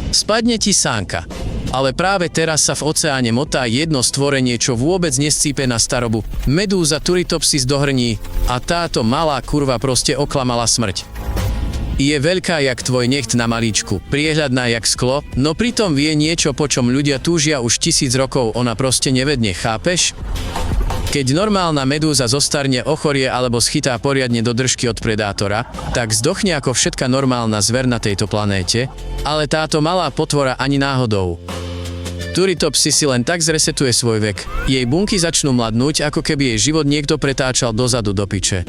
Spadne ti sánka. Ale práve teraz sa v oceáne motá jedno stvorenie, čo vôbec nescípe na starobu. Medúza Turritopsis dohrní a táto malá kurva proste oklamala smrť. Je veľká jak tvoj necht na malíčku, priehľadná jak sklo, no pritom vie niečo, po čom ľudia túžia už 1000 rokov, ona proste nevedne, chápeš? Keď normálna medúza zostarne, ochorie alebo schytá poriadne do držky od predátora, tak zdochne ako všetka normálna zver na tejto planéte, ale táto malá potvora ani náhodou. Turritopsis si len tak zresetuje svoj vek. Jej bunky začnú mladnúť, ako keby jej život niekto pretáčal dozadu do piče.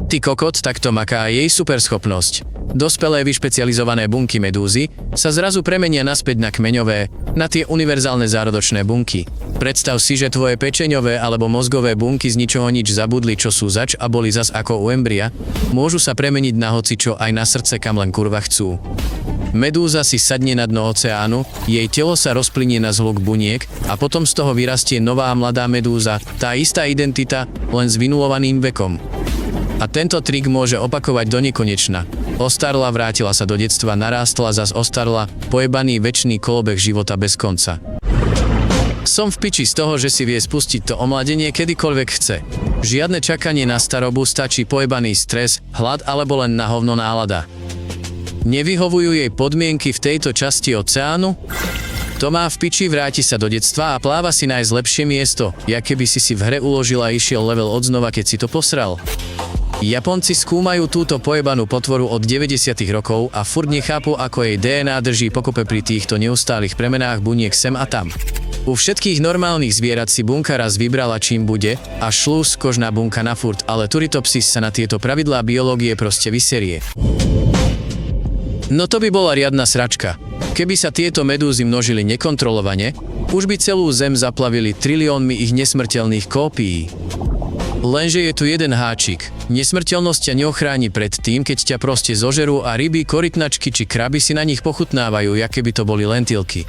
Ty kokot, takto maká jej superschopnosť. Dospelé vyšpecializované bunky medúzy sa zrazu premenia naspäť na kmeňové, na tie univerzálne zárodočné bunky. Predstav si, že tvoje pečeňové alebo mozgové bunky z ničoho nič zabudli, čo sú zač a boli zas ako u embria, môžu sa premeniť na hocičo, aj na srdce, kam len kurva chcú. Medúza si sadne na dno oceánu, jej telo sa rozplynie na zhluk buniek a potom z toho vyrastie nová mladá medúza, tá istá identita, len s vynulovaným vekom. A tento trik môže opakovať do nekonečna. Ostarla, vrátila sa do detstva, narástla, zas ostarla, pojebaný večný kolobeh života bez konca. Som v piči z toho, že si vie spustiť to omladenie kedykoľvek chce. Žiadne čakanie na starobu, stačí pojebaný stres, hlad alebo len na hovno nálada. Nevyhovujú jej podmienky v tejto časti oceánu? To má v piči, vráti sa do detstva a pláva si nájsť lepšie miesto, jak keby si v hre uložil a išiel level odznova, keď si to posral. Japonci skúmajú túto pojebanú potvoru od 90. rokov a furt nechápu, ako jej DNA drží pokope pri týchto neustálych premenách buniek sem a tam. U všetkých normálnych zvierat si bunka raz vybrala, čím bude, a šlús, kožná bunka na furt, ale Turritopsis sa na tieto pravidlá biológie proste vyserie. No to by bola riadna sračka. Keby sa tieto medúzy množili nekontrolovane, už by celú zem zaplavili triliónmi ich nesmrteľných kópií. Lenže je tu jeden háčik. Nesmrteľnosť ťa neochráni pred tým, keď ťa proste zožerú a ryby, korytnačky či kraby si na nich pochutnávajú, aké by to boli lentilky.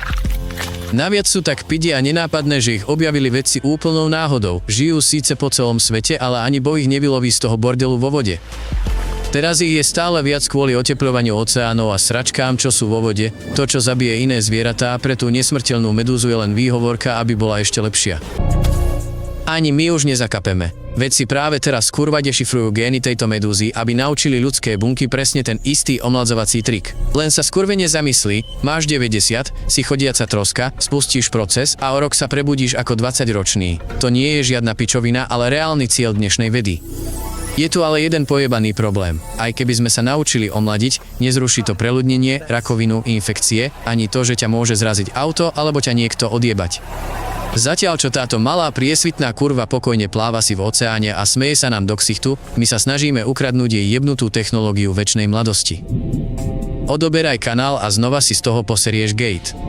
Naviac sú tak pidi a nenápadné, že ich objavili vedci úplnou náhodou. Žijú síce po celom svete, ale ani Boh ich nevyloví z toho bordelu vo vode. Teraz ich je stále viac kvôli otepľovaniu oceánov a sračkám, čo sú vo vode. To, čo zabije iné zvieratá, pre tú nesmrteľnú medúzu je len výhovorka, aby bola ešte lepšia. Ani my už nezakapeme. Vedci práve teraz kurva dešifrujú gény tejto medúzy, aby naučili ľudské bunky presne ten istý omladzovací trik. Len sa skurvene zamyslí, máš 90, si chodiaca troska, spustíš proces a o rok sa prebudíš ako 20-ročný. To nie je žiadna pičovina, ale reálny cieľ dnešnej vedy. Je tu ale jeden pojebaný problém. Aj keby sme sa naučili omladiť, nezruší to preľudnenie, rakovinu, infekcie, ani to, že ťa môže zraziť auto alebo ťa niekto odjebať. Zatiaľ čo táto malá priesvitná kurva pokojne pláva si v oceáne a smeje sa nám do ksichtu, my sa snažíme ukradnúť jej jebnutú technológiu večnej mladosti. Odoberaj kanál a znova si z toho poserieš gate.